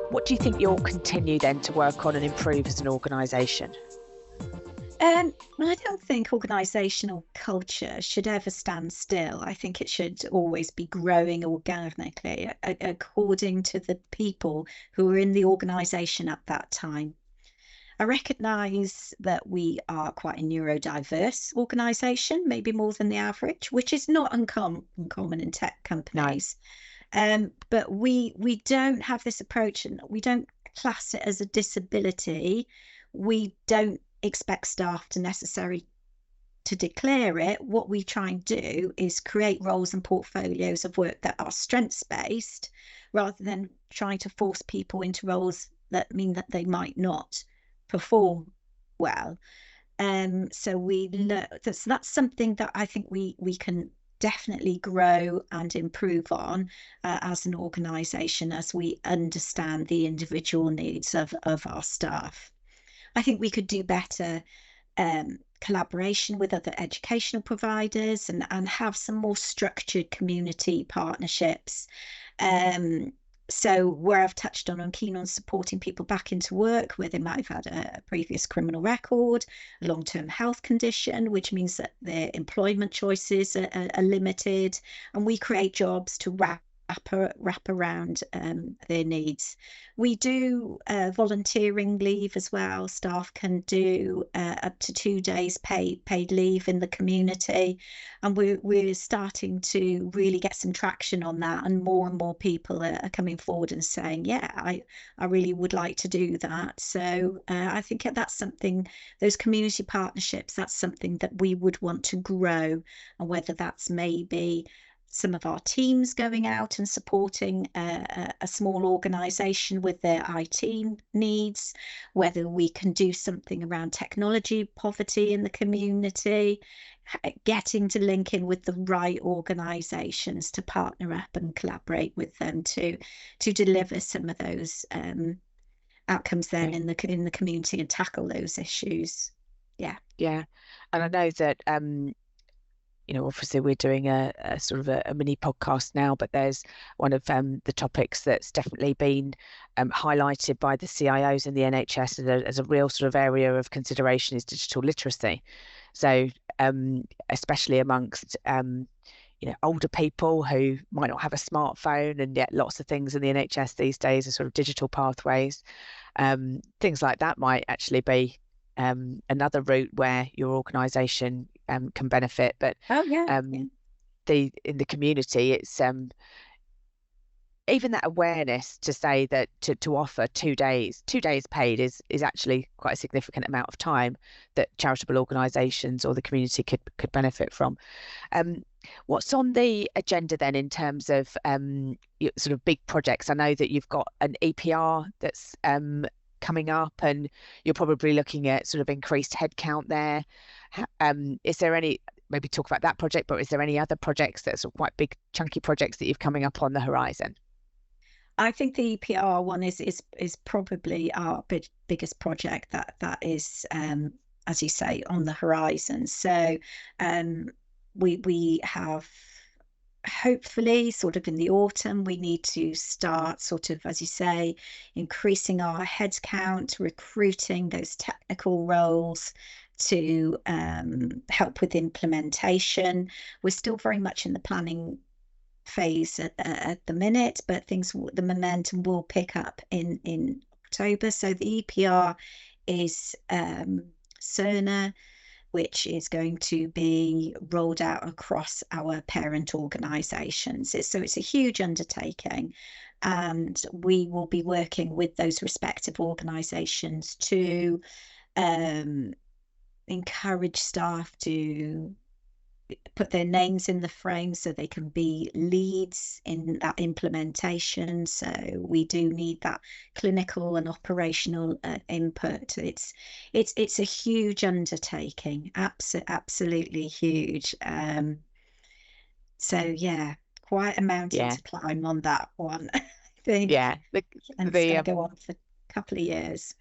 What do you think you'll continue then to work on and improve as an organisation? I don't think organisational culture should ever stand still. I think it should always be growing organically according to the people who are in the organisation at that time. I recognise that we are quite a neurodiverse organisation, maybe more than the average, which is not uncommon in tech No. companies. But we don't have this approach, and we don't class it as a disability. We don't expect staff to necessarily to declare it. What we try and do is create roles and portfolios of work that are strengths based, rather than trying to force people into roles that mean that they might not perform well. So that's something that I think we can definitely grow and improve on as an organisation, as we understand the individual needs of our staff. I think we could do better collaboration with other educational providers, and have some more structured community partnerships. So where I've touched on, I'm keen on supporting people back into work where they might have had a previous criminal record, a long-term health condition, which means that their employment choices are limited, and we create jobs to wrap around their needs. We do volunteering leave as well. Staff can do up to 2 days paid leave in the community, and we're starting to really get some traction on that. And more people are coming forward and saying, "Yeah, I really would like to do that." So I think that's something. Those community partnerships. That's something that we would want to grow, and whether that's maybe some of our teams going out and supporting a small organisation with their IT needs, whether we can do something around technology poverty in the community, getting to link in with the right organisations to partner up and collaborate with them to deliver some of those outcomes then in the community and tackle those issues. Yeah. Yeah. And I know that obviously we're doing a sort of a mini podcast now, but there's one of the topics that's definitely been highlighted by the CIOs in the NHS as a real sort of area of consideration is digital literacy. So especially amongst older people who might not have a smartphone, and yet lots of things in the NHS these days are sort of digital pathways. Things like that might actually be another route where your organisation can benefit. But Oh yeah. in the community, it's even that awareness to say that to offer 2 days paid is actually quite a significant amount of time that charitable organisations or the community could benefit from. What's on the agenda then in terms of sort of big projects? I know that you've got an EPR that's coming up, and you're probably looking at sort of increased headcount there. Is there any, maybe talk about that project, but is there any other projects that are quite big, chunky projects that you've coming up on the horizon? I think the EPR one is probably our biggest project that is, as you say, on the horizon. So we have, hopefully sort of in the autumn, we need to start sort of, as you say, increasing our head count, recruiting those technical roles to help with implementation. We're still very much in the planning phase at the minute, but the momentum will pick up in October. So the EPR is Cerner, which is going to be rolled out across our parent organisations. So it's a huge undertaking, and we will be working with those respective organisations to encourage staff to put their names in the frame so they can be leads in that implementation. So we do need that clinical and operational input. It's a huge undertaking, absolutely huge. So yeah, quite a mountain Yeah, to climb on that one, I think, yeah. and it's going to go on for a couple of years.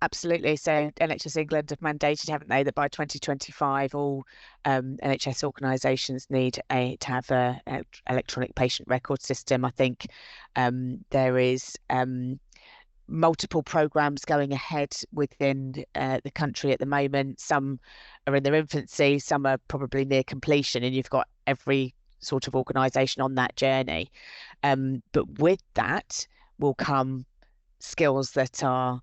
absolutely. So NHS England have mandated, haven't they, that by 2025 all NHS organisations need to have a electronic patient record system. I think there is multiple programs going ahead within the country at the moment. Some are in their infancy, some are probably near completion, and you've got every sort of organisation on that journey. But with that will come skills that are,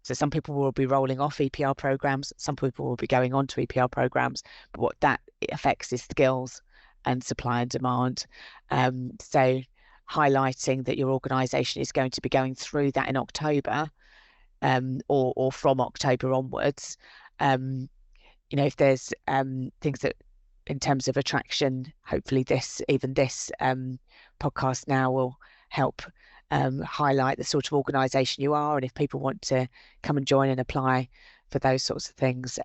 so some people will be rolling off EPR programs, some people will be going on to EPR programs, but what that affects is skills and supply and demand. So highlighting that your organisation is going to be going through that in October, or from October onwards. If there's things that in terms of attraction, hopefully this podcast now will help highlight the sort of organisation you are, and if people want to come and join and apply for those sorts of things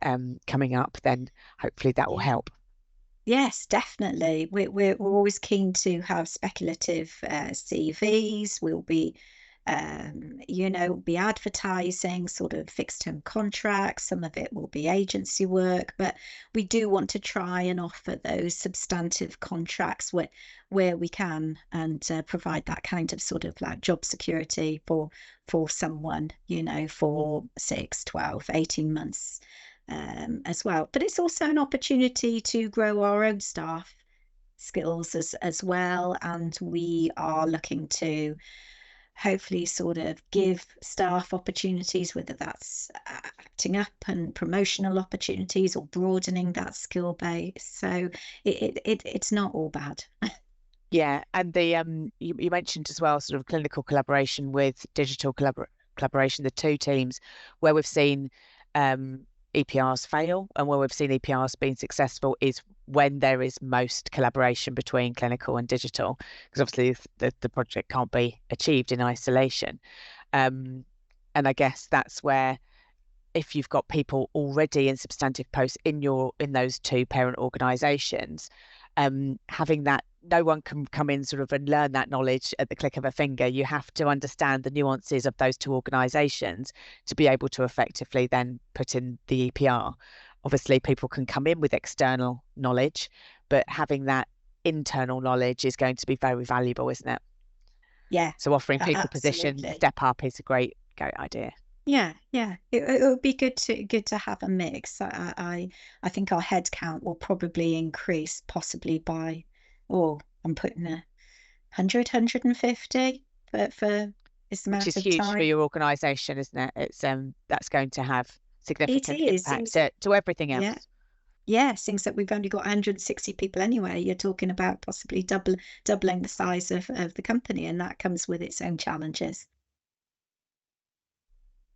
coming up, then hopefully that will help. Yes, definitely. We're always keen to have speculative CVs. We'll be be advertising sort of fixed term contracts. Some of it will be agency work, but we do want to try and offer those substantive contracts where we can, and provide that kind of sort of like job security for someone, for 6, 12, 18 months as well. But it's also an opportunity to grow our own staff skills as well, and we are looking to hopefully sort of give staff opportunities, whether that's acting up and promotional opportunities or broadening that skill base. So it's not all bad. Yeah, and the you mentioned as well sort of clinical collaboration with digital collaboration, the two teams where we've seen EPRs fail and where we've seen EPRs being successful is when there is most collaboration between clinical and digital, because obviously the project can't be achieved in isolation. And I guess that's where, if you've got people already in substantive posts in those two parent organisations, having that, no one can come in sort of and learn that knowledge at the click of a finger. You have to understand the nuances of those two organisations to be able to effectively then put in the EPR. Obviously, people can come in with external knowledge, but having that internal knowledge is going to be very valuable, isn't it? Yeah, So offering people positions, absolutely. step up is a great idea. Yeah, yeah. It would be good to have a mix. I think our head count will probably increase possibly by, I'm putting 150 for this Which amount is of huge for time. your organisation, isn't it? It's that's going to have It significant is. impact to everything Yeah. else. Yeah, seems that we've only got 160 people anyway. You're talking about possibly doubling the size of the company, and that comes with its own challenges.